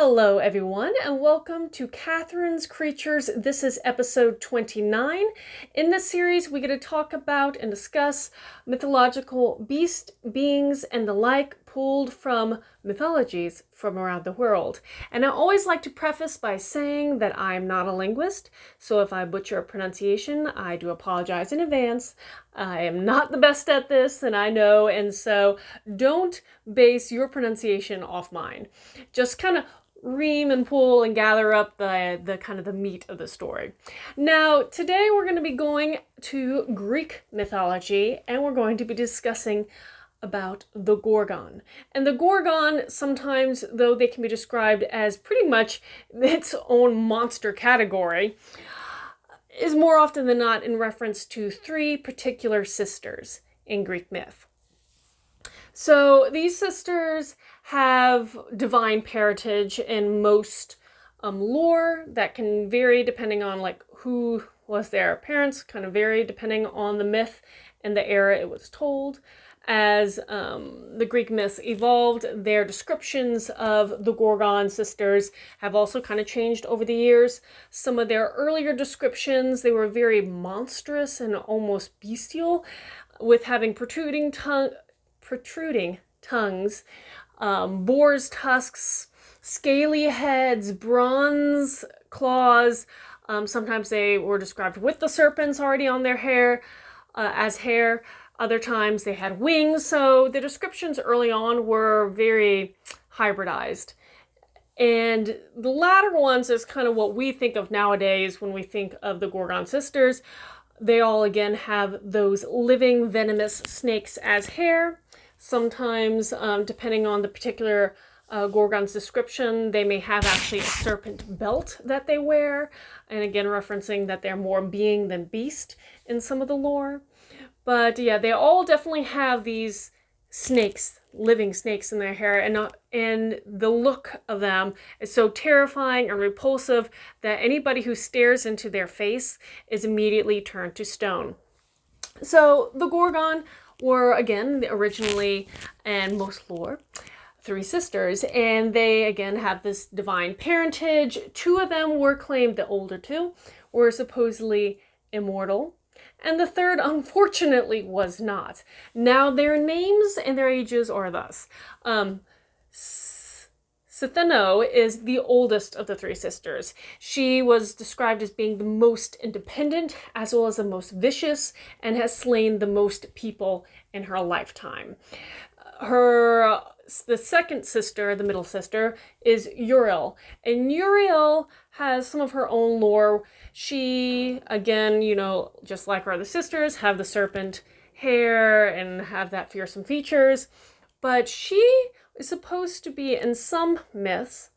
Hello, everyone, and welcome to Katharine's Creatures. This is episode 29. In this series, we get to talk about and discuss mythological beast, beings, and the like pulled from mythologies from around the world. And I always like to preface by saying that I'm not a linguist, so if I butcher a pronunciation, I do apologize in advance. I am not the best at this, and I know, and so don't base your pronunciation off mine. Just kind of ream and pull and gather up the kind of the meat of the story. Now, today we're going to be going to Greek mythology, and we're going to be discussing about the Gorgon. And the Gorgon, sometimes, though they can be described as pretty much its own monster category, is more often than not in reference to three particular sisters in Greek myth. So these sisters have divine parentage in most lore that can vary depending on like who was their parents, kind of vary depending on the myth and the era it was told. As the Greek myths evolved, their descriptions of the Gorgon sisters have also kind of changed over the years. Some of their earlier descriptions, they were very monstrous and almost bestial, with having protruding tongues, boar's tusks, scaly heads, bronze claws. Sometimes they were described with the serpents already on their hair, as hair. Other times they had wings. So the descriptions early on were very hybridized. And the latter ones is kind of what we think of nowadays when we think of the Gorgon sisters. They all, again, have those living venomous snakes as hair. Sometimes, depending on the particular Gorgon's description, they may have actually a serpent belt that they wear. And again, referencing that they're more being than beast in some of the lore. But yeah, they all definitely have these snakes, living snakes in their hair, and the look of them is so terrifying and repulsive that anybody who stares into their face is immediately turned to stone. So the Gorgon were, again, originally, and most lore, three sisters, and they, again, have this divine parentage. Two of them were claimed, the older two, were supposedly immortal, and the third, unfortunately, was not. Now, their names and their ages are thus. Sitheno is the oldest of the three sisters. She was described as being the most independent, as well as the most vicious, and has slain the most people in her lifetime. The second sister, the middle sister, is Uriel. And Uriel has some of her own lore. She, again, just like her other sisters, have the serpent hair and have that fearsome features. But she is supposed to be, in some myths,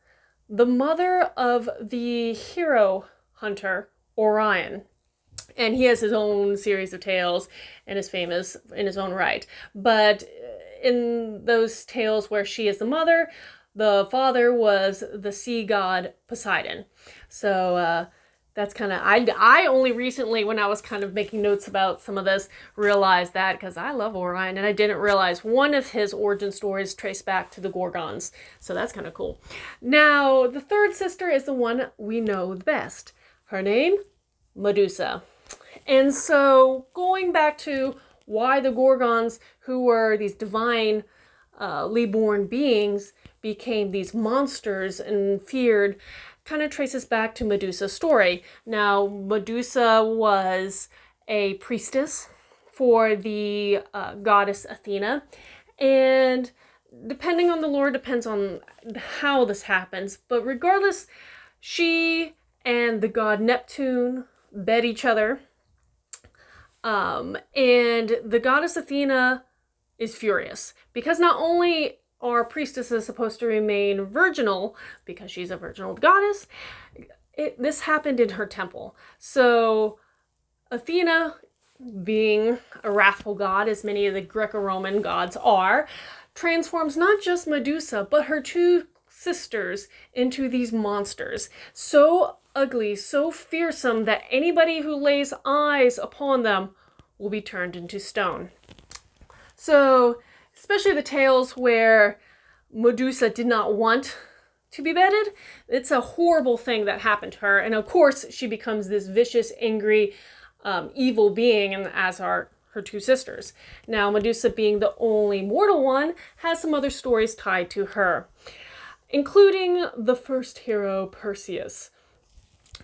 the mother of the hero hunter, Orion. And he has his own series of tales and is famous in his own right. But in those tales where she is the mother, the father was the sea god Poseidon. So that's kind of, I only recently, when I was kind of making notes about some of this, realized that, because I love Orion, and I didn't realize one of his origin stories traced back to the Gorgons. So that's kind of cool. Now, the third sister is the one we know the best. Her name, Medusa. And so going back to why the Gorgons, who were these divinely born beings, became these monsters and feared, kind of traces back to Medusa's story. Now, Medusa was a priestess for the goddess Athena, and depending on the lore, depends on how this happens, but regardless, she and the god Neptune bed each other. And the goddess Athena is furious because not only are priestesses supposed to remain virginal because she's a virginal goddess, this happened in her temple. So Athena, being a wrathful god, as many of the Greco-Roman gods are, transforms not just Medusa, but her two sisters into these monsters. So ugly, so fearsome that anybody who lays eyes upon them will be turned into stone. So, especially the tales where Medusa did not want to be bedded. It's a horrible thing that happened to her. And of course, she becomes this vicious, angry, evil being, and as are her two sisters. Now, Medusa, being the only mortal one, has some other stories tied to her, including the first hero, Perseus.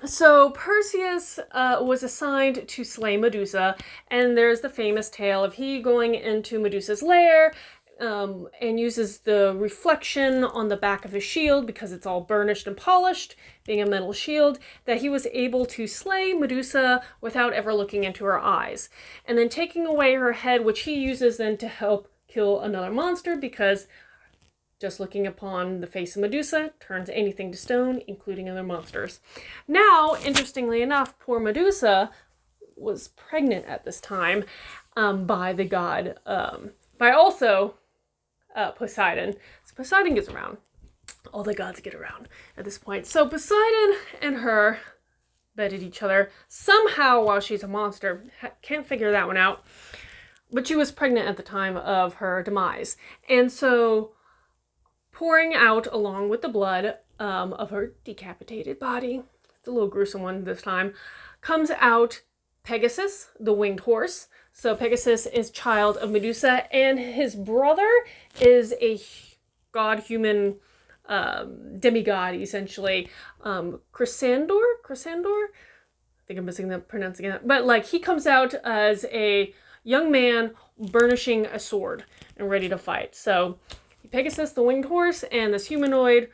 So Perseus was assigned to slay Medusa, and there's the famous tale of he going into Medusa's lair and uses the reflection on the back of his shield, because it's all burnished and polished, being a metal shield, that he was able to slay Medusa without ever looking into her eyes. And then taking away her head, which he uses then to help kill another monster, because just looking upon the face of Medusa turns anything to stone, including other monsters. Now, interestingly enough, poor Medusa was pregnant at this time by the god, by also Poseidon. So Poseidon gets around. All the gods get around at this point. So Poseidon and her bedded each other somehow while she's a monster. Can't figure that one out. But she was pregnant at the time of her demise. And so, pouring out along with the blood of her decapitated body, it's a little gruesome one this time, comes out Pegasus, the winged horse. So Pegasus is child of Medusa, and his brother is a god-human demigod, essentially. Chrysandor? I think I'm missing the pronouncing it. But like, he comes out as a young man burnishing a sword and ready to fight. So Pegasus, the winged horse, and this humanoid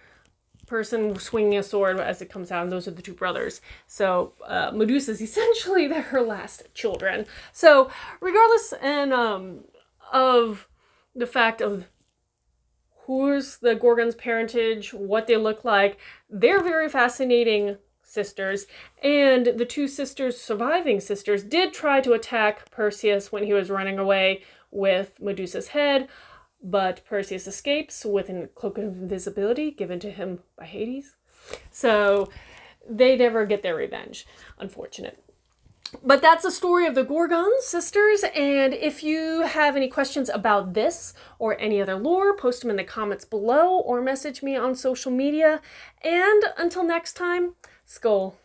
person swinging a sword as it comes out, and those are the two brothers. So Medusa is essentially her last children. So regardless of the fact of who's the Gorgon's parentage, what they look like, they're very fascinating sisters. And the two sisters, surviving sisters, did try to attack Perseus when he was running away with Medusa's head, but Perseus escapes with a cloak of invisibility given to him by Hades. So they never get their revenge. Unfortunate. But that's the story of the Gorgon sisters, and if you have any questions about this or any other lore, post them in the comments below or message me on social media. And until next time, Skull.